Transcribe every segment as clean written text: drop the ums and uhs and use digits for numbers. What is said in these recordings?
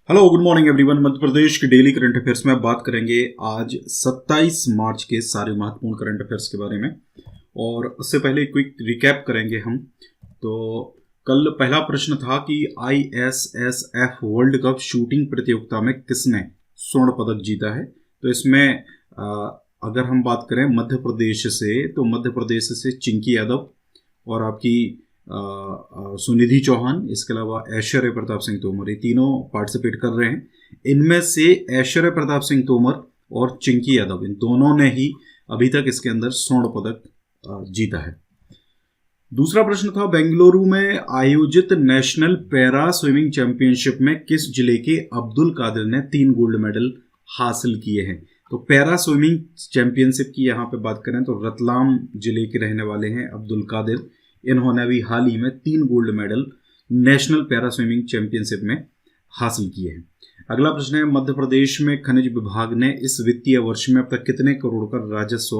Hello good morning everyone. Madhya Pradesh के daily current affairs में बात करेंगे आज 27 मार्च के सारे महत्वपूर्ण करंट अफेयर्स के बारे में। और उससे पहले क्विक रिकैप करेंगे हम। तो कल पहला प्रश्न था कि ISSF वर्ल्ड कप शूटिंग प्रतियोगिता में किसने स्वर्ण पदक जीता है। तो इसमें अगर हम बात करें मध्य प्रदेश से, तो मध्य प्रदेश से चिंकी यादव और आपकी सुनिधि चौहान, इसके अलावा ऐश्वर्य प्रताप सिंह तोमर, ये तीनों पार्टिसिपेट कर रहे हैं। इनमें से ऐश्वर्य प्रताप सिंह तोमर और चिंकी यादव, इन दोनों ने ही अभी तक इसके अंदर स्वर्ण पदक जीता है। दूसरा प्रश्न था बेंगलुरु में आयोजित नेशनल पैरा स्विमिंग चैंपियनशिप में किस जिले के अब्दुल कादिर ने 3 गोल्ड मेडल हासिल किए हैं। तो पैरा स्विमिंग चैंपियनशिप की यहाँ पे बात करें तो रतलाम जिले के रहने वाले हैं अब्दुल कादिर। इन्होंने अभी हाल ही में 3 gold medal national para swimming championship में हासिल किए हैं। अगला प्रश्न है मध्य प्रदेश में खनिज विभाग ने इस वित्तीय वर्ष में अब तक कितने करोड़ का राजस्व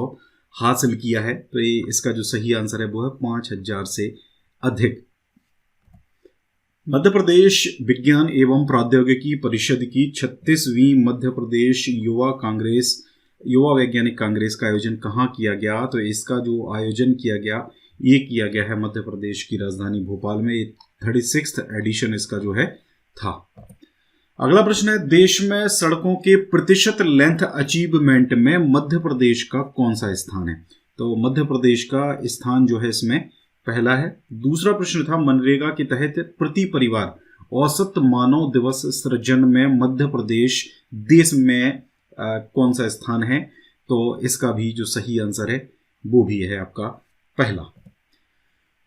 हासिल किया है। तो ये इसका जो सही आंसर है वो है 5000 से अधिक। मध्य प्रदेश विज्ञान एवं प्रौद्योगिकी परिषद की 36वीं मध्य प्रदेश युवा वैज्ञानिक कांग्रेस का आयोजन कहाँ किया गया। तो इसका जो आयोजन किया गया है मध्य प्रदेश की राजधानी भोपाल में। 36th एडिशन इसका जो है था। अगला प्रश्न है देश में सड़कों के प्रतिशत लेंथ अचीवमेंट में मध्य प्रदेश का कौन सा स्थान है। तो मध्य प्रदेश का स्थान जो है इसमें पहला है। दूसरा प्रश्न था मनरेगा के तहत प्रति परिवार औसत मानव दिवस सृजन में मध्य प्रदेश देश में कौन सा स्थान है। तो इसका भी जो सही आंसर है वो भी है आपका पहला।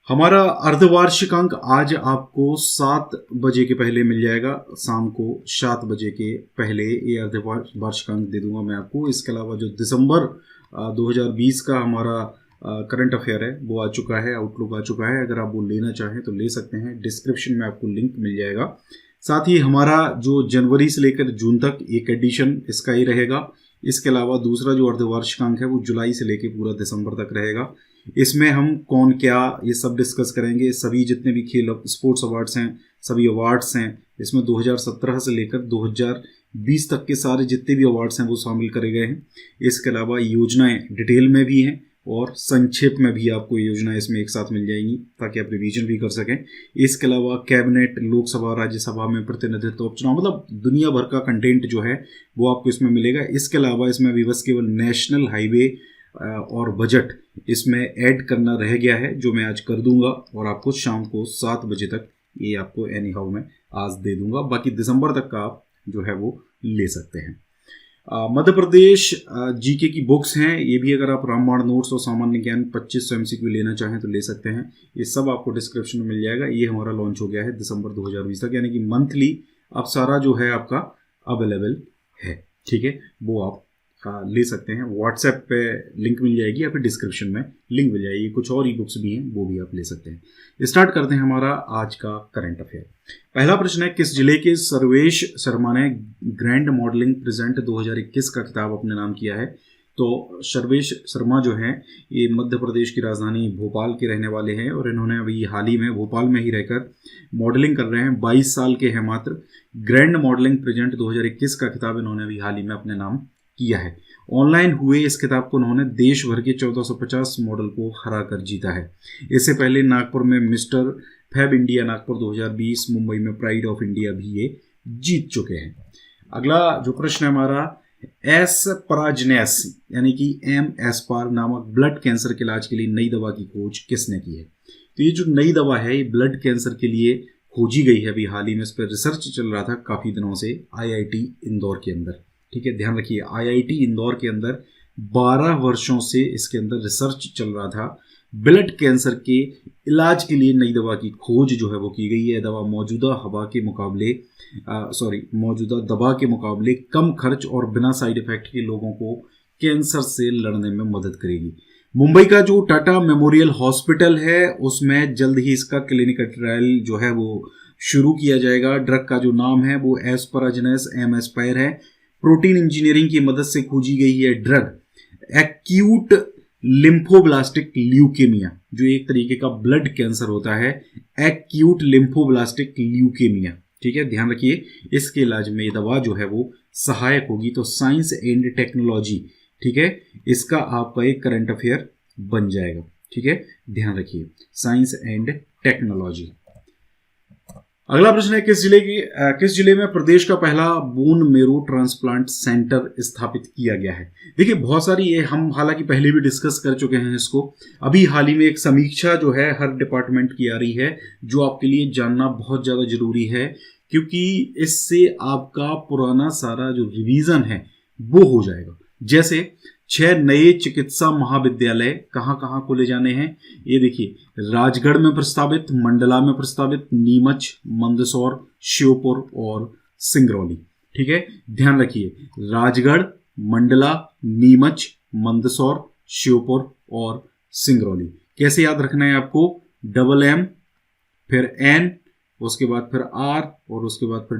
हमारा अर्धवार्षिकांक आज आपको 7 बजे के पहले मिल जाएगा। शाम को 7 बजे के पहले ये अर्धवार्षिकांक दे दूंगा मैं आपको। इसके अलावा जो दिसंबर 2020 का हमारा करंट अफेयर है वो आ चुका है, आउटलुक आ चुका है। अगर आप वो लेना चाहें तो ले सकते हैं, डिस्क्रिप्शन में आपको लिंक मिल जाएगा। साथ ही हमारा जो जनवरी से लेकर जून तक एक एडिशन इसका ही रहेगा। इसके अलावा दूसरा जो अर्धवार्षिकांक है वो जुलाई से लेकर पूरा दिसंबर तक रहेगा। इसमें हम कौन क्या ये सब डिस्कस करेंगे। सभी जितने भी खेल स्पोर्ट्स अवार्ड्स हैं, सभी अवार्ड्स हैं इसमें 2017 से लेकर 2020 तक के सारे जितने भी अवार्ड्स हैं वो शामिल करे गए हैं। इसके अलावा योजनाएं डिटेल में भी हैं और संक्षेप में भी आपको योजनाएं इसमें एक साथ मिल जाएंगी ताकि आप रिवीजन भी कर सकें। इसके अलावा कैबिनेट, लोकसभा, राज्यसभा में प्रतिनिधित्व, उपचुनाव, मतलब दुनिया भर का कंटेंट जो है वो आपको इसमें मिलेगा। इसके अलावा इसमें अभी बस केवल नेशनल हाईवे और बजट इसमें ऐड करना रह गया है जो मैं आज कर दूंगा और आपको शाम को 7 बजे तक ये आपको एनी हाउ में आज दे दूंगा। बाकी दिसंबर तक का आप जो है वो ले सकते हैं। मध्य प्रदेश जीके की बुक्स हैं, ये भी अगर आप रामबाण नोट्स और सामान्य ज्ञान 2500 MCQ लेना चाहें तो ले सकते हैं। ये सब आपको डिस्क्रिप्शन में मिल जाएगा। ये हमारा लॉन्च हो गया है दिसंबर 2020 तक, यानी कि मंथली अब सारा जो है आपका अवेलेबल है। ठीक है, वो आप ले सकते हैं। व्हाट्सएप पे लिंक मिल जाएगी या फिर डिस्क्रिप्शन में लिंक मिल जाएगी। कुछ और ई बुक्स भी हैं वो भी आप ले सकते हैं। स्टार्ट करते हैं हमारा आज का करंट अफेयर। पहला प्रश्न है किस जिले के सर्वेश शर्मा ने ग्रैंड मॉडलिंग प्रेजेंट 2021 का खिताब अपने नाम किया है। तो सर्वेश शर्मा जो हैं ये मध्य प्रदेश की राजधानी भोपाल के रहने वाले हैं और इन्होंने अभी हाल ही में भोपाल में ही रहकर मॉडलिंग कर रहे हैं। 22 साल के हैं मात्र। ग्रैंड मॉडलिंग प्रेजेंट 2021 का खिताब इन्होंने अभी हाल ही में अपने नाम किया है। ऑनलाइन हुए इस किताब को उन्होंने देश भर के 1450 मॉडल को हरा कर जीता है। इससे पहले नागपुर में mister Fab India Nagpur 2020, Mumbai में प्राइड ऑफ इंडिया भी ये जीत चुके हैं। अगला जो प्रश्न है हमारा एस्पराजिनेस यानी कि एस्पार नामक ब्लड कैंसर के इलाज के लिए नई दवा की खोज किसने की है। तो ये जो नई दवा है ये ब्लड कैंसर के लिए खोजी गई है। अभी हाल ही में इस पर रिसर्च चल रहा था काफ़ी दिनों से IIT इंदौर के अंदर। ठीक है, ध्यान रखिए IIT इंदौर के अंदर 12 वर्षों से इसके अंदर रिसर्च चल रहा था। ब्लड कैंसर के इलाज के लिए नई दवा की खोज जो है वो की गई है। दवा मौजूदा दवा के मुकाबले कम खर्च और बिना साइड इफेक्ट के लोगों को कैंसर से लड़ने में मदद करेगी। मुंबई का जो टाटा मेमोरियल हॉस्पिटल है उसमें जल्द ही इसका क्लिनिकल ट्रायल जो है वो शुरू किया जाएगा। ड्रग का जो नाम है वो एस्पराजिनेस एस्पायर है। प्रोटीन इंजीनियरिंग की मदद से खोजी गई है ड्रग एक्यूट लिम्फोब्लास्टिक ल्यूकेमिया, जो एक तरीके का ब्लड कैंसर होता है, एक्यूट लिम्फोब्लास्टिक ल्यूकेमिया। ठीक है, ध्यान रखिए, इसके इलाज में ये दवा जो है वो सहायक होगी। तो साइंस एंड टेक्नोलॉजी, ठीक है, इसका आपका एक करंट अफेयर बन जाएगा। ठीक है, ध्यान रखिए, साइंस एंड टेक्नोलॉजी। अगला प्रश्न है, किस जिले में प्रदेश का पहला बोन मेरो ट्रांसप्लांट सेंटर स्थापित किया गया है? देखिए, बहुत सारी ये हम हालांकि पहले भी डिस्कस कर चुके हैं इसको। अभी हाल ही में एक समीक्षा जो है हर डिपार्टमेंट की आ रही है, जो आपके लिए जानना बहुत ज़्यादा जरूरी है, क्योंकि इससे आपका पुराना सारा जो रिवीजन है वो हो जाएगा। जैसे 6 नए चिकित्सा महाविद्यालय कहाँ कहाँ खोले जाने हैं, ये देखिए, राजगढ़ में प्रस्तावित, मंडला में प्रस्तावित, नीमच, मंदसौर, श्योपुर और सिंगरौली। ठीक है, ध्यान रखिए, राजगढ़, मंडला, नीमच, मंदसौर, श्योपुर और सिंगरौली। कैसे याद रखना है आपको? MM, फिर N, उसके बाद फिर R और उसके बाद फिर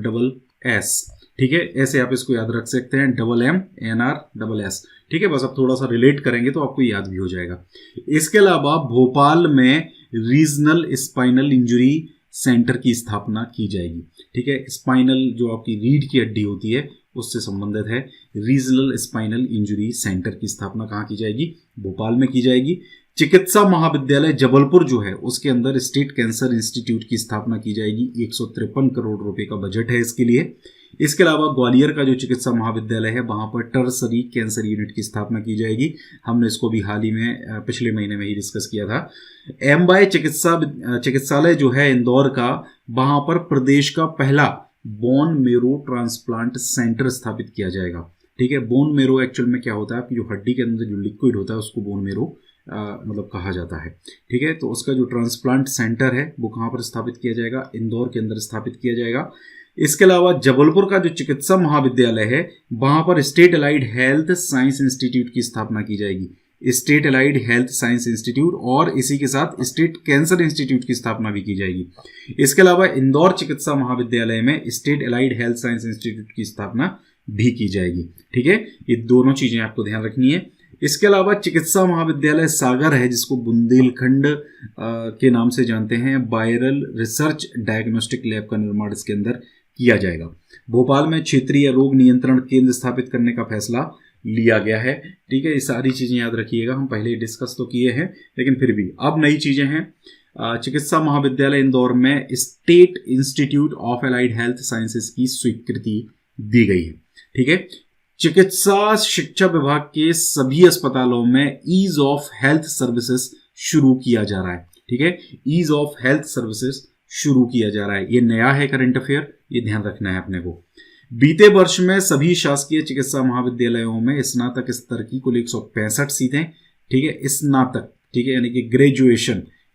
SS। ठीक है, ऐसे आप इसको याद रख सकते हैं, MM, NR, SS। ठीक है, बस आप थोड़ा सा रिलेट करेंगे तो आपको याद भी हो जाएगा। इसके अलावा भोपाल में रीजनल स्पाइनल इंजरी सेंटर की स्थापना की जाएगी। ठीक है, स्पाइनल जो आपकी रीढ़ की हड्डी होती है उससे संबंधित है, रीजनल स्पाइनल इंजरी सेंटर की स्थापना कहाँ की जाएगी? भोपाल में की जाएगी। चिकित्सा महाविद्यालय जबलपुर जो है उसके अंदर स्टेट कैंसर इंस्टीट्यूट की स्थापना की जाएगी। 153 करोड़ रुपए का बजट है इसके लिए। इसके अलावा ग्वालियर का जो चिकित्सा महाविद्यालय है वहां पर टर्सरी कैंसर यूनिट की स्थापना की जाएगी। हमने इसको भी हाल ही में पिछले महीने में ही डिस्कस किया था। एमवाय चिकित्सालय जो है इंदौर का, वहां पर प्रदेश का पहला बोन मेरो ट्रांसप्लांट सेंटर स्थापित किया जाएगा। ठीक है, बोन मेरो एक्चुअल में क्या होता है, आपकी जो हड्डी के अंदर जो लिक्विड होता है उसको बोन मेरो मतलब कहा जाता है। ठीक है, तो उसका जो ट्रांसप्लांट सेंटर है वो कहाँ पर स्थापित किया जाएगा? इंदौर के अंदर स्थापित किया जाएगा। इसके अलावा जबलपुर का जो चिकित्सा महाविद्यालय है वहां पर state allied health science institute की स्थापना की जाएगी। State allied health science institute, और इसी के साथ स्टेट कैंसर इंस्टीट्यूट की स्थापना भी की जाएगी। इसके अलावा इंदौर चिकित्सा महाविद्यालय में state allied health science institute की स्थापना भी की जाएगी। ठीक है, ये दोनों चीजें आपको ध्यान रखनी है। इसके अलावा चिकित्सा महाविद्यालय सागर है, जिसको बुंदेलखंड के नाम से जानते हैं, वायरल रिसर्च डायग्नोस्टिक लैब का निर्माण इसके अंदर किया जाएगा। भोपाल में क्षेत्रीय रोग नियंत्रण केंद्र स्थापित करने का फैसला लिया गया है। ठीक है, ये सारी चीजें याद रखिएगा, हम पहले डिस्कस तो किए हैं लेकिन फिर भी अब नई चीजें हैं। चिकित्सा महाविद्यालय इंदौर में state institute of allied health sciences की स्वीकृति दी गई है। ठीक है, चिकित्सा शिक्षा विभाग के सभी अस्पतालों में ईज ऑफ हेल्थ सर्विसेज शुरू किया जा रहा है। ठीक है, ईज ऑफ हेल्थ सर्विसेज शुरू किया जा रहा है, ये नया है करंट अफेयर, ये ध्यान रखना है अपने को। बीते वर्ष में सभी शासकीय चिकित्सा महाविद्यालयों में स्नातक स्तर की कुल 165 सीटें, ठीक है, स्नातक, ठीक है, यानी कि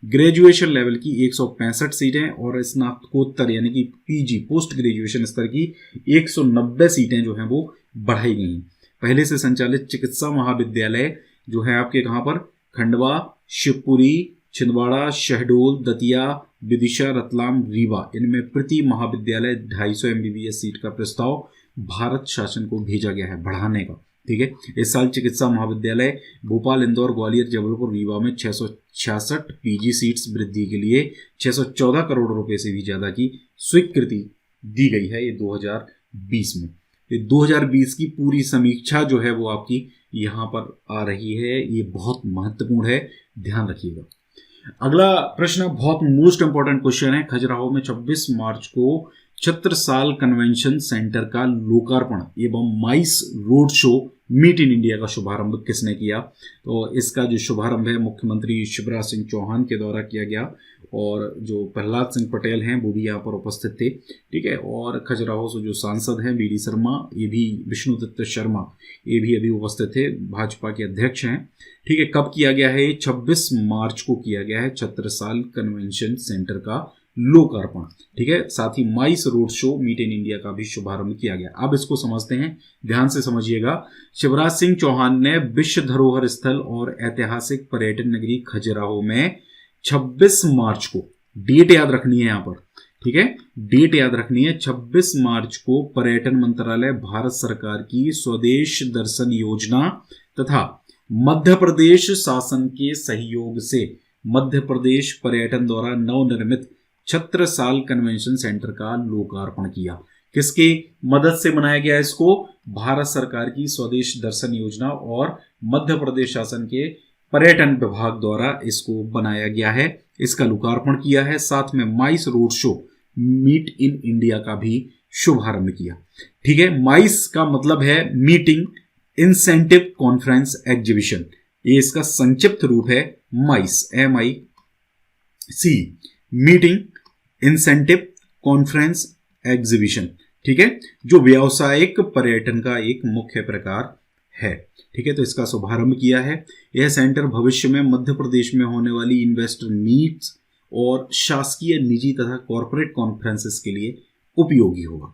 ग्रेजुएशन लेवल की 165 सीटें, और स्नातकोत्तर यानी कि PG पोस्ट ग्रेजुएशन स्तर की 190 सीटें जो हैं वो बढ़ाई गई हैं। पहले से संचालित चिकित्सा महाविद्यालय जो है आपके कहाँ पर? खंडवा, शिवपुरी, छिंदवाड़ा, शहडोल, दतिया, विदिशा, रतलाम, रीवा, इनमें प्रति महाविद्यालय 250 MBBS सीट का प्रस्ताव भारत शासन को भेजा गया है बढ़ाने का। ठीक है, इस साल चिकित्सा महाविद्यालय भोपाल, इंदौर, ग्वालियर, जबलपुर, रीवा में 666 PG सीट्स वृद्धि के लिए 614 करोड़ रुपए से भी ज्यादा की स्वीकृति दी गई है। ये 2020 में, ये 2020 की पूरी समीक्षा जो है वो आपकी यहाँ पर आ रही है, ये बहुत महत्वपूर्ण है, ध्यान रखिएगा। अगला प्रश्न बहुत मोस्ट इंपॉर्टेंट क्वेश्चन है। खजुराहो में 26 मार्च को छत्रसाल कन्वेंशन सेंटर का लोकार्पण एवं MICE road show meet in India का शुभारंभ किसने किया? तो इसका जो शुभारंभ है मुख्यमंत्री शिवराज सिंह चौहान के द्वारा किया गया, और जो प्रहलाद सिंह पटेल हैं वो भी यहाँ पर उपस्थित थे। ठीक है, और खजुराहो से जो सांसद हैं BD शर्मा, ये भी विष्णुदत्त शर्मा, ये भी अभी उपस्थित थे, भाजपा के अध्यक्ष हैं। ठीक है, कब किया गया है? 26 मार्च को किया गया है छत्रसाल कन्वेंशन सेंटर का लोकार्पण। ठीक है, साथ ही MICE road show meet in India का भी शुभारंभ किया गया। अब इसको समझते हैं, ध्यान से समझिएगा। शिवराज सिंह चौहान ने विश्व धरोहर स्थल और ऐतिहासिक पर्यटन नगरी खजुराहो में 26 मार्च को, डेट याद रखनी है यहाँ पर, ठीक है, डेट याद रखनी है, 26 मार्च को पर्यटन मंत्रालय, भारत सरकार की स्वदेश दर्शन योजना तथा मध्य प्रदेश शासन के सहयोग से मध्य प्रदेश पर्यटन द्वारा नवनिर्मित छत्रसाल कन्वेंशन सेंटर का लोकार्पण किया। किसकी मदद से बनाया गया इसको? भारत सरकार की स्वदेश दर्शन योजना और मध्य प्रदेश शासन के पर्यटन विभाग द्वारा इसको बनाया गया है। इसका लोकार्पण किया है। साथ में MICE road show meet in India का भी शुभारंभ किया। ठीक है, माइस का मतलब है मीटिंग इंसेंटिव कॉन्फ्रेंस एग्जीबिशन, ये इसका संक्षिप्त रूप है माइस, MIC, meeting incentive conference exhibition. ठीक है, जो व्यावसायिक पर्यटन का एक मुख्य प्रकार है। ठीक है, तो इसका शुभारंभ किया है। यह सेंटर भविष्य में मध्य प्रदेश में होने वाली इन्वेस्टर मीट्स और शासकीय, निजी तथा कॉरपोरेट कॉन्फ्रेंसेस के लिए उपयोगी होगा।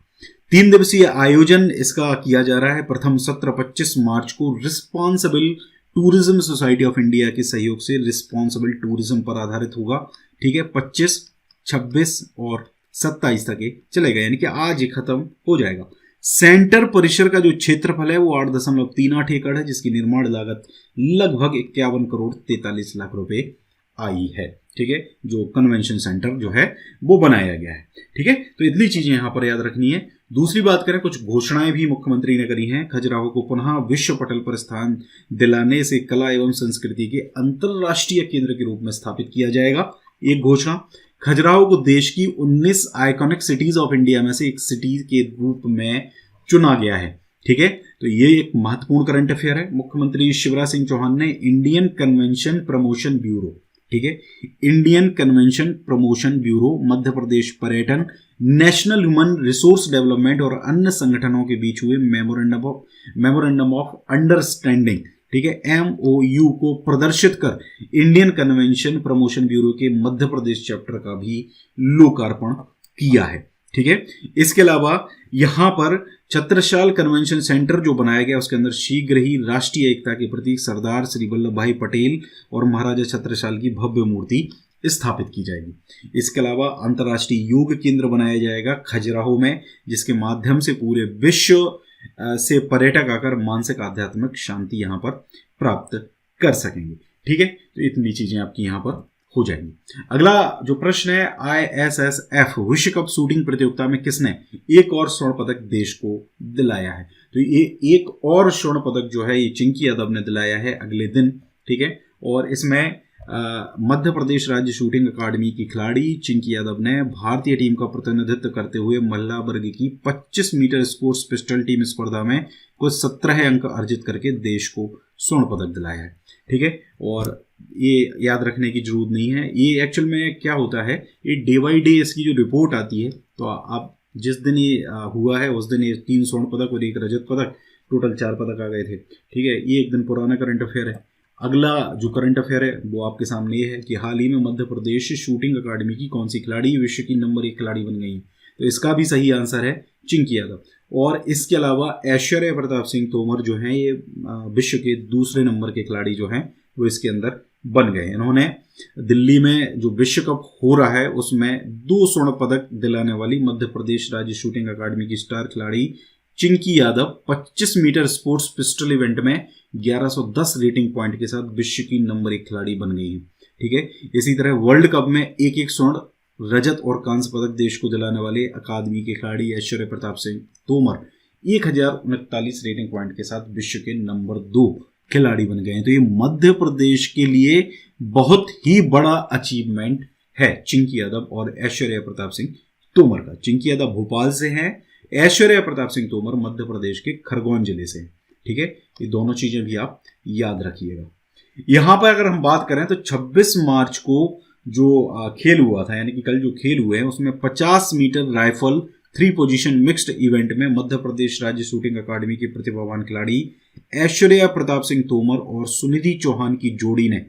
3 दिवसीय आयोजन इसका किया जा रहा है। प्रथम सत्र 25 मार्च को responsible tourism society of India के सहयोग से रिस्पॉन्सिबल टूरिज्म पर आधारित होगा। ठीक है, 25, 26 और 27 तक ये चलेगा, यानी कि आज ये खत्म हो जाएगा। सेंटर परिसर का जो क्षेत्रफल है वो 8.38 एकड़ है, जिसकी निर्माण लागत लगभग 51 करोड़ 43 लाख रुपए आई है। ठीक है, जो कन्वेंशन सेंटर जो है वो बनाया गया है। ठीक है, तो इतनी चीजें यहां पर याद रखनी है। दूसरी बात करें, कुछ घोषणाएं भी मुख्यमंत्री ने करी हैं। खजुराहो को पुनः विश्व पटल पर स्थान दिलाने से कला एवं संस्कृति के अंतरराष्ट्रीय केंद्र के रूप में स्थापित किया जाएगा, एक घोषणा। खजुराहो को देश की 19 आइकॉनिक सिटीज ऑफ इंडिया में से एक सिटी के रूप में चुना गया है। ठीक है, तो ये एक महत्वपूर्ण करंट अफेयर है। मुख्यमंत्री शिवराज सिंह चौहान ने इंडियन कन्वेंशन प्रमोशन ब्यूरो, ठीक है, Indian convention promotion bureau, Madhya Pradesh पर्यटन, नेशनल ह्यूमन रिसोर्स डेवलपमेंट और अन्य संगठनों के बीच हुए मेमोरेंडम ऑफ अंडरस्टैंडिंग, ठीक है, MOU को प्रदर्शित कर इंडियन कन्वेंशन प्रमोशन ब्यूरो के मध्य प्रदेश चैप्टर का भी लोकार्पण किया है। ठीक है, इसके अलावा यहां पर छत्रसाल कन्वेंशन सेंटर जो बनाया गया उसके अंदर शीघ्र ही राष्ट्रीय एकता के प्रतीक सरदार श्री वल्लभ भाई पटेल और महाराजा छत्रसाल की भव्य मूर्ति स्थापित की जाएगी। इसके अलावा अंतर्राष्ट्रीय योग केंद्र बनाया जाएगा खजुराहो में, जिसके माध्यम से पूरे विश्व से पर्यटक आकर मानसिक आध्यात्मिक शांति यहाँ पर प्राप्त कर सकेंगे। ठीक है, तो इतनी चीजें आपकी यहाँ पर हो जाएंगी। अगला जो प्रश्न है, ISSF विश्व कप शूटिंग प्रतियोगिता में किसने एक और स्वर्ण पदक देश को दिलाया है? तो ये एक और स्वर्ण पदक जो है ये चिंकी यादव ने दिलाया है अगले दिन। ठीक है, और इसमें मध्य प्रदेश राज्य शूटिंग अकादमी की खिलाड़ी चिंकी यादव ने भारतीय टीम का प्रतिनिधित्व करते हुए महिला वर्ग की 25 मीटर स्पोर्ट्स पिस्टल टीम स्पर्धा में कुल 17 अंक अर्जित करके देश को स्वर्ण पदक दिलाया है। ठीक है, और ये याद रखने की जरूरत नहीं है। ये एक्चुअल में क्या होता है, ये डे बाई डे इसकी जो रिपोर्ट आती है, तो आप जिस दिन ये हुआ है उस दिन ये 3 स्वर्ण पदक और 1 रजत पदक, टोटल 4 पदक आ गए थे। ठीक है, ये एक दिन पुराना करंट अफेयर है। अगला जो करंट अफेयर है वो आपके सामने ये है कि हाल ही में मध्य प्रदेश शूटिंग अकादमी की कौन सी खिलाड़ी विश्व की नंबर 1 खिलाड़ी बन गई है? तो इसका भी सही आंसर है चिंकी यादव। और इसके अलावा ऐश्वर्या प्रताप सिंह तोमर जो हैं ये विश्व के दूसरे नंबर के खिलाड़ी जो हैं वो इसके अंदर बन गए। इन्होंने दिल्ली में जो विश्व कप हो रहा है उसमें 2 स्वर्ण पदक दिलाने वाली मध्य प्रदेश राज्य शूटिंग अकादमी की स्टार खिलाड़ी Chinki Yadav 25 metre sports pistol event में 1110 रेटिंग पॉइंट के साथ विश्व की नंबर 1 खिलाड़ी बन गई है। ठीक है, इसी तरह वर्ल्ड कप में एक स्वर्ण, रजत और कांस्य पदक देश को दिलाने वाले अकादमी के खिलाड़ी ऐश्वर्या प्रताप सिंह तोमर 1039 रेटिंग पॉइंट के साथ विश्व के नंबर 2 खिलाड़ी बन गए हैं। तो ये मध्य प्रदेश के लिए बहुत ही बड़ा अचीवमेंट है चिंकी यादव और ऐश्वर्या प्रताप सिंह तोमर का। चिंकी यादव भोपाल से हैं, ऐश्वर्या प्रताप सिंह तोमर मध्य प्रदेश के खरगोन जिले से। ठीक है, ये दोनों चीजें भी आप याद रखिएगा। यहां पर अगर हम बात करें तो 26 मार्च को जो खेल हुआ था, यानी कि कल जो खेल हुए हैं उसमें 50 metre rifle 3 position mixed event में मध्य प्रदेश राज्य शूटिंग अकादमी के प्रतिभावान खिलाड़ी ऐश्वर्या प्रताप सिंह तोमर और सुनिधि चौहान की जोड़ी ने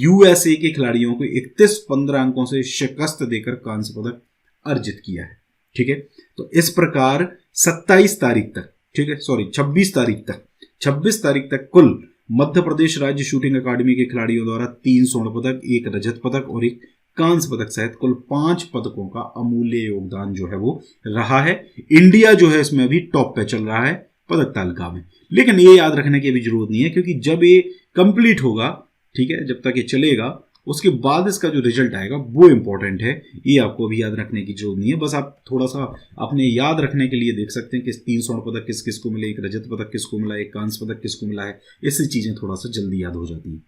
USA के खिलाड़ियों को 31-15 अंकों से शिकस्त देकर कांस्य पदक अर्जित किया है। ठीक है, तो इस प्रकार 26 तारीख तक कुल मध्य प्रदेश राज्य शूटिंग अकादमी के खिलाड़ियों द्वारा 3 स्वर्ण पदक, 1 रजत पदक और 1 कांस्य पदक सहित कुल 5 पदकों का अमूल्य योगदान जो है वो रहा है। इंडिया जो है इसमें अभी टॉप पे चल रहा है पदक तालिका में। लेकिन ये याद रखने की भी जरूरत नहीं है, क्योंकि जब ये कंप्लीट होगा, ठीक है, जब तक ये चलेगा उसके बाद इसका जो रिजल्ट आएगा वो इंपॉर्टेंट है। ये आपको अभी याद रखने की जरूरत नहीं है, बस आप थोड़ा सा अपने याद रखने के लिए देख सकते हैं कि 3 स्वर्ण पदक किस किस को मिले, एक रजत पदक किसको मिला, एक कांस्य पदक किसको मिला है। इससे चीजें थोड़ा सा जल्दी याद हो जाती हैं।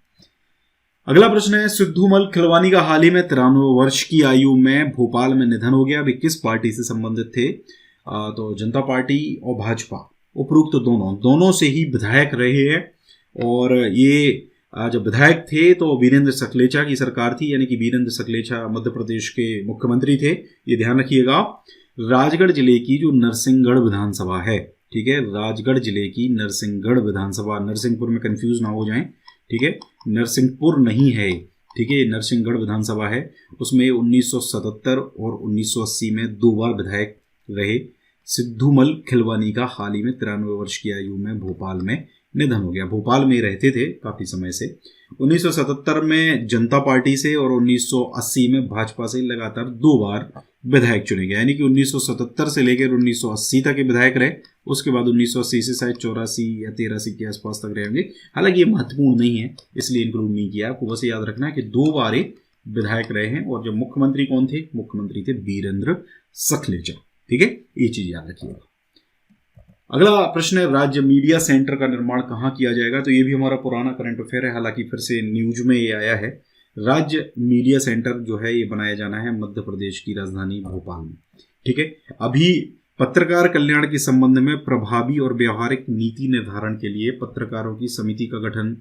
अगला प्रश्न है, सिद्धूमल खिलवानी का हाल ही में 93 वर्ष की आयु में भोपाल में निधन हो गया। अभी किस पार्टी से संबंधित थे? तो जनता पार्टी और भाजपा, उपरोक्त दोनों से ही विधायक रहे हैं। और ये जब विधायक थे तो वीरेंद्र सकलेचा की सरकार थी, यानी कि वीरेंद्र सकलेचा मध्य प्रदेश के मुख्यमंत्री थे। ये ध्यान रखिएगा। राजगढ़ जिले की जो नरसिंहगढ़ विधानसभा है, ठीक है, राजगढ़ जिले की नरसिंहगढ़ विधानसभा, नरसिंहपुर में कंफ्यूज ना हो जाएं, ठीक है, नरसिंहपुर नहीं है, ठीक है, नरसिंहगढ़ विधानसभा है। उसमें 1977 और 1980 में 2 बार विधायक रहे। सिद्धूमल खिलवानी का हाल ही में 93 वर्ष की आयु में भोपाल में निधन हो गया। भोपाल में रहते थे काफी समय से। 1977 में जनता पार्टी से और 1980 में भाजपा से लगातार 2 बार विधायक चुने गए, यानी कि 1977 से लेकर 1980 तक के विधायक रहे। उसके बाद 1980 से शायद 84 या 83 के आसपास तक रहे होंगे। हालांकि ये महत्वपूर्ण नहीं है, इसलिए इंक्लूड नहीं किया। आपको बस याद रखना है कि 2 बार विधायक रहे हैं। और जब मुख्यमंत्री कौन थे? मुख्यमंत्री थे वीरेंद्र सकलेचा, ठीक है, ये चीज याद रखिएगा। अगला प्रश्न है, राज्य मीडिया सेंटर का निर्माण कहाँ किया जाएगा? तो ये भी हमारा पुराना करंट अफेयर है, हालांकि फिर से न्यूज में ये आया है। राज्य मीडिया सेंटर जो है ये बनाया जाना है मध्य प्रदेश की राजधानी भोपाल में, ठीक है। अभी पत्रकार कल्याण के संबंध में प्रभावी और व्यवहारिक नीति निर्धारण के लिए पत्रकारों की समिति का गठन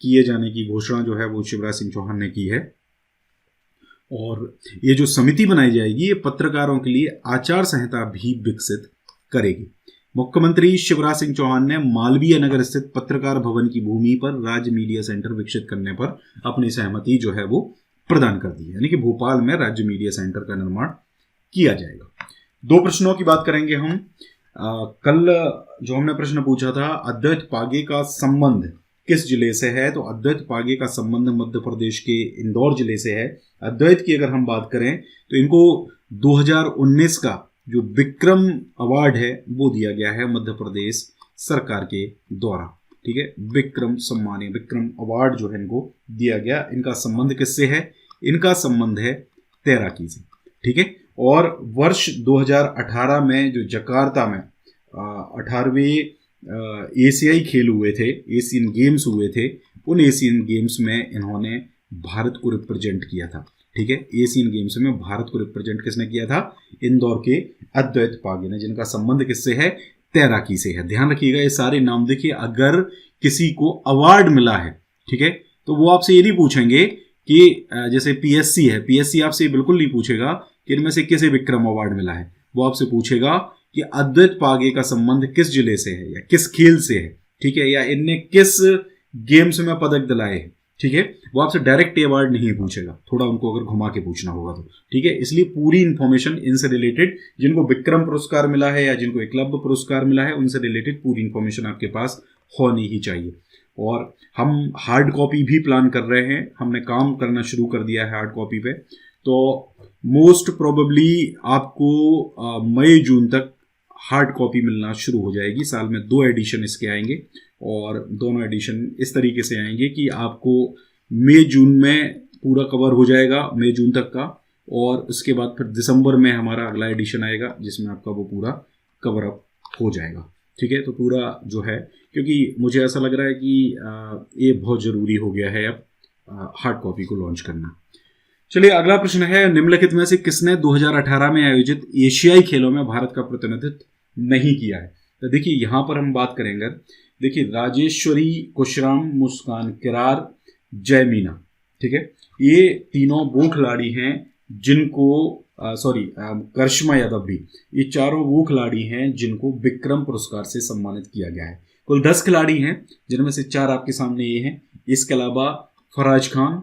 किए जाने की घोषणा जो है वो शिवराज सिंह चौहान ने की है। और ये जो समिति बनाई जाएगी ये पत्रकारों के लिए आचार संहिता भी विकसित करेगी। मुख्यमंत्री शिवराज सिंह चौहान ने मालवीय नगर स्थित पत्रकार भवन की भूमि पर राज्य मीडिया सेंटर विकसित करने पर अपनी सहमति जो है वो प्रदान कर दी है, यानी कि भोपाल में राज्य मीडिया सेंटर का निर्माण किया जाएगा। 2 प्रश्नों की बात करेंगे हम। कल जो हमने प्रश्न पूछा था, अद्वैत पागे का संबंध किस जिले से है? तो अद्वैत पागे का संबंध मध्य प्रदेश के इंदौर जिले से है। अद्वैत की अगर हम बात करें तो इनको 2019 का जो विक्रम अवार्ड है वो दिया गया है मध्य प्रदेश सरकार के द्वारा, ठीक है, विक्रम सम्मान, विक्रम अवार्ड जो है इनको दिया गया। इनका संबंध किससे है? इनका संबंध है तैराकी से, ठीक है। और वर्ष 2018 में जो जकार्ता में 18वें एशियाई खेल हुए थे, एशियन गेम्स हुए थे, उन एशियन गेम्स में इन्होंने भारत को रिप्रेजेंट किया था, ठीक है। एशियन गेम्स में भारत को रिप्रेजेंट किसने किया था? इंदौर के अद्वैत पागे ने, जिनका संबंध किससे है? तैराकी से है। ध्यान रखिएगा, ये सारे नाम देखिए। अगर किसी को अवार्ड मिला है, ठीक है, तो वो आपसे ये नहीं पूछेंगे कि जैसे पीएससी है, पीएससी आपसे बिल्कुल नहीं पूछेगा कि इनमें से किसे विक्रम अवार्ड मिला है। वो आपसे पूछेगा कि अद्वैत पागे का संबंध किस जिले से है या किस खेल से है, ठीक है, या इनने किस गेम्स में पदक दिलाए हैं, ठीक है। वो आपसे डायरेक्ट अवार्ड नहीं पूछेगा, थोड़ा उनको अगर घुमा के पूछना होगा तो, ठीक है। इसलिए पूरी इंफॉर्मेशन इनसे रिलेटेड, जिनको विक्रम पुरस्कार मिला है या जिनको एकलव्य पुरस्कार मिला है, उनसे रिलेटेड पूरी इंफॉर्मेशन आपके पास होनी ही चाहिए। और हम हार्ड कॉपी भी प्लान कर रहे हैं, हमने काम करना शुरू कर दिया है हार्ड कॉपी पे। तो मोस्ट प्रोबेबली आपको मई जून तक हार्ड कॉपी मिलना शुरू हो जाएगी। साल में 2 एडिशन इसके आएंगे और दोनों एडिशन इस तरीके से आएंगे कि आपको मई जून में पूरा कवर हो जाएगा, मई जून तक का। और उसके बाद फिर दिसंबर में हमारा अगला एडिशन आएगा जिसमें आपका वो पूरा कवर अप हो जाएगा, ठीक है। तो पूरा जो है, क्योंकि मुझे ऐसा लग रहा है कि ये बहुत ज़रूरी हो गया है अब हार्ड कॉपी को लॉन्च करना। चलिए अगला प्रश्न है, निम्नलिखित में से किसने 2018 में आयोजित एशियाई खेलों में भारत का प्रतिनिधित्व नहीं किया है? तो देखिए यहाँ पर हम बात करेंगे, देखिए राजेश्वरी, कुशराम, मुस्कान किरार, जयमीना, ठीक है, ये तीनों वो खिलाड़ी हैं जिनको करिश्मा यादव भी, ये चारों वो खिलाड़ी हैं जिनको विक्रम पुरस्कार से सम्मानित किया गया है। कुल 10 खिलाड़ी हैं जिनमें से 4 आपके सामने ये हैं। इसके अलावा फराज खान,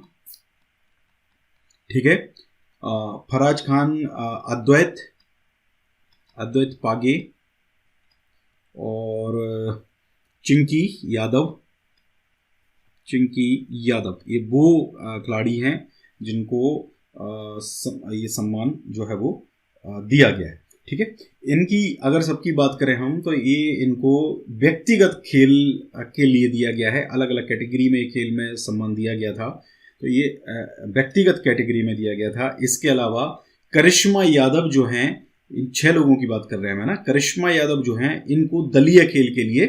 ठीक है, फराज खान, अद्वैत पागे और चिंकी यादव, ये वो खिलाड़ी हैं जिनको ये सम्मान जो है वो दिया गया है, ठीक है। इनकी अगर सबकी बात करें हम तो ये इनको व्यक्तिगत खेल के लिए दिया गया है, अलग अलग कैटेगरी में खेल में सम्मान दिया गया था। तो ये व्यक्तिगत कैटेगरी में दिया गया था। इसके अलावा करिश्मा यादव जो हैं, इन 6 लोगों की बात कर रहे हैं मैं ना, करिश्मा यादव जो हैं इनको दलीय खेल के लिए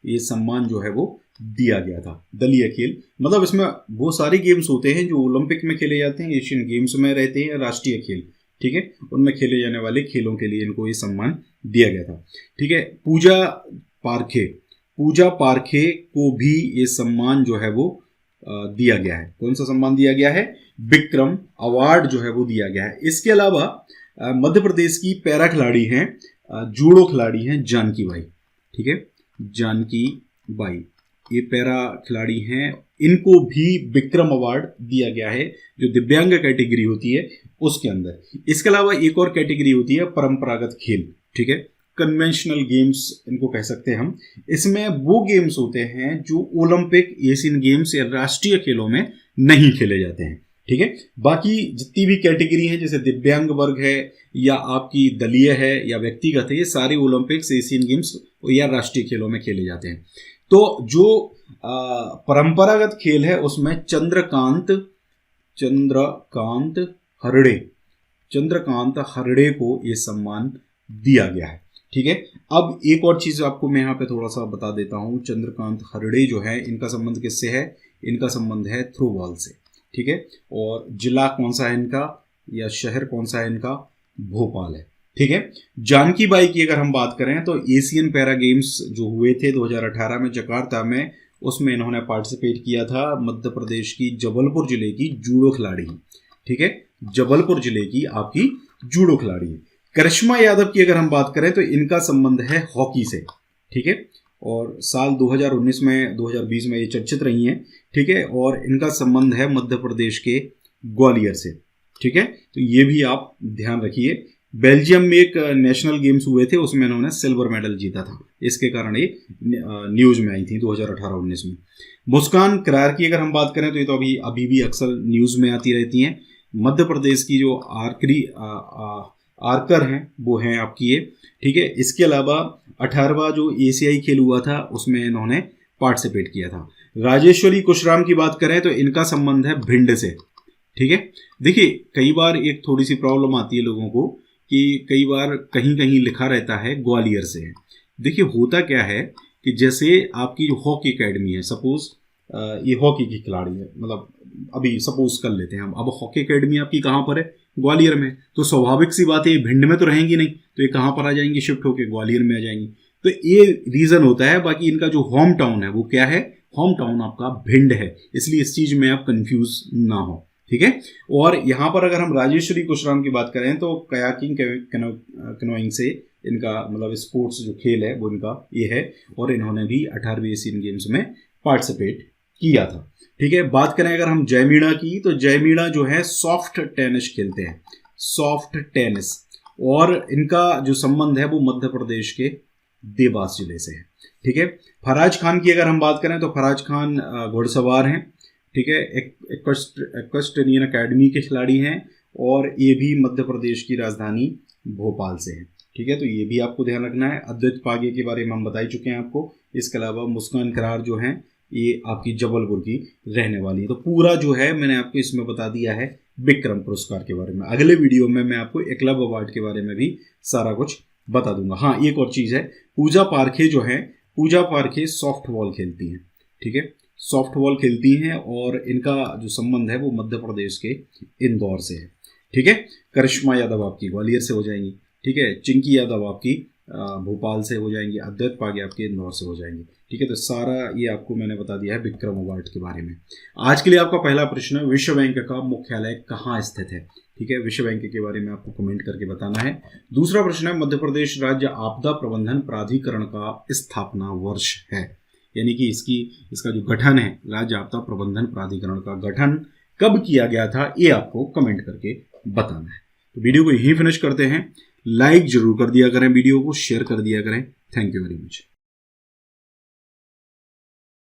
ये सम्मान जो है वो दिया गया था। दलीय खेल मतलब इसमें वो सारे गेम्स होते हैं जो ओलंपिक में खेले जाते हैं, एशियन गेम्स में रहते हैं, राष्ट्रीय खेल, ठीक है, उनमें खेले जाने वाले खेलों के लिए इनको ये सम्मान दिया गया था। ठीक है, पूजा पारखे को भी ये सम्मान जो है वो दिया गया है। कौन सा सम्मान दिया गया है? विक्रम अवार्ड जो है वो दिया गया है। इसके अलावा मध्य प्रदेश की पैरा खिलाड़ी हैं, जूडो खिलाड़ी हैं जानकी बाई। ठीक है, जानकी बाई ये पैरा खिलाड़ी हैं, इनको भी विक्रम अवार्ड दिया गया है जो दिव्यांग कैटेगरी होती है उसके अंदर। इसके अलावा एक और कैटेगरी होती है परंपरागत खेल। ठीक है, कन्वेंशनल गेम्स इनको कह सकते हैं हम। इसमें वो गेम्स होते हैं जो ओलंपिक, एशियन गेम्स या राष्ट्रीय खेलों में नहीं खेले जाते हैं। ठीक है, बाकी जितनी भी कैटेगरी है जैसे दिव्यांग वर्ग है या आपकी दलीय है या व्यक्तिगत है, ये सारे ओलंपिक्स, एशियन गेम्स या राष्ट्रीय खेलों में खेले जाते हैं। तो जो परंपरागत खेल है उसमें चंद्रकांत हरड़े को ये सम्मान दिया गया है। ठीक है, अब एक और चीज आपको मैं यहाँ पे थोड़ा सा बता देता हूँ। चंद्रकांत हरड़े जो है इनका संबंध किससे है? इनका संबंध है थ्रो बॉल से। ठीक है, और जिला कौन सा है इनका या शहर कौन सा है इनका? भोपाल है। ठीक है, जानकी बाई की अगर हम बात करें तो एशियन पैरा गेम्स जो हुए थे 2018 में जकार्ता में, उसमें इन्होंने पार्टिसिपेट किया था। मध्य प्रदेश की जबलपुर जिले की जूडो खिलाड़ी है। ठीक है, जबलपुर जिले की आपकी जूडो खिलाड़ी है। करिश्मा यादव की अगर हम बात करें तो इनका संबंध है हॉकी से। ठीक है, और साल 2019 में 2020 में ये चर्चित रही हैं। ठीक है, और इनका संबंध है मध्य प्रदेश के ग्वालियर से। ठीक है, तो ये भी आप ध्यान रखिए। बेल्जियम में एक नेशनल गेम्स हुए थे, उसमें इन्होंने सिल्वर मेडल जीता था, इसके कारण ये न्यूज में आई थी 2018-19 में। मुस्कान करार की अगर हम बात करें तो ये तो अभी भी अक्सर न्यूज में आती रहती हैं। मध्य प्रदेश की जो आर्कर हैं वो हैं आपकी ये। ठीक है, इसके अलावा 18वां जो एशियाई खेल हुआ था उसमें इन्होंने पार्टिसिपेट किया था। राजेश्वरी कुशराम की बात करें तो इनका संबंध है भिंड से। ठीक है, देखिए कई बार एक थोड़ी सी प्रॉब्लम आती है लोगों को कि कई बार कहीं कहीं लिखा रहता है ग्वालियर से। देखिए होता क्या है कि जैसे आपकी जो हॉकी एकेडमी है, सपोज ये हॉकी की खिलाड़ी है, मतलब अभी सपोज कर लेते हैं हम, अब हॉकी एकेडमी आपकी कहाँ पर है? ग्वालियर में। तो स्वाभाविक सी बात है ये भिंड में तो रहेंगी नहीं, तो ये कहाँ पर आ जाएंगी? शिफ्ट होकर ग्वालियर में आ जाएंगी। तो ये रीज़न होता है। बाकी इनका जो होम टाउन है वो क्या है? होम टाउन आपका भिंड है, इसलिए इस चीज़ में आप कंफ्यूज ना हो। ठीक है, और यहाँ पर अगर हम राजेश्वरी कुशराम की बात करें तो कयाकिंग कैनोइंग से इनका मतलब स्पोर्ट्स जो खेल है वो इनका ये है, और इन्होंने भी 18वीं एशियन गेम्स में पार्टिसिपेट किया था। ठीक है, बात करें अगर हम जयमीणा की तो जयमीणा जो है सॉफ्ट टेनिस खेलते हैं, सॉफ्ट टेनिस, और इनका जो संबंध है वो मध्य प्रदेश के देवास जिले से है। ठीक है, फराज खान की अगर हम बात करें तो फराज खान घुड़सवार हैं। ठीक है, इक्वेस्ट्रियन अकेडमी के खिलाड़ी हैं, और ये भी मध्य प्रदेश की राजधानी भोपाल से है। ठीक है, तो ये भी आपको ध्यान रखना है। अद्वैत पागे के बारे में हम बता ही चुके हैं आपको। इसके अलावा मुस्कान करार जो हैं ये आपकी जबलपुर की रहने वाली है। तो पूरा जो है मैंने आपको इसमें बता दिया है विक्रम पुरस्कार के बारे में। अगले वीडियो में मैं आपको एकलव्य अवार्ड के बारे में भी सारा कुछ बता दूंगा। हाँ, एक और चीज़ है, पूजा पारखे जो है, पूजा पारखे सॉफ्ट बॉल खेलती हैं। ठीक है, सॉफ्ट बॉल खेलती हैं, और इनका जो संबंध है वो मध्य प्रदेश के इंदौर से है। ठीक है, करिश्मा यादव आपकी ग्वालियर से हो जाएंगी। ठीक है, चिंकी यादव आपकी भोपाल से हो जाएंगी, अद्वैत पागे आपके इंदौर से हो जाएंगी। ठीक है, तो सारा ये आपको मैंने बता दिया है विक्रम अवार्ड के बारे में। आज के लिए आपका पहला प्रश्न है, विश्व बैंक का मुख्यालय कहाँ स्थित है? ठीक है, विश्व बैंक के बारे में आपको कमेंट करके बताना है। दूसरा प्रश्न है, मध्य प्रदेश राज्य आपदा प्रबंधन प्राधिकरण का स्थापना वर्ष है, यानी कि इसका जो गठन है, राज्य आपदा प्रबंधन प्राधिकरण का गठन कब किया गया था, ये आपको कमेंट करके बताना है। तो वीडियो को यहीं फिनिश करते हैं। लाइक जरूर कर दिया करें, वीडियो को शेयर कर दिया करें। Thank you very much.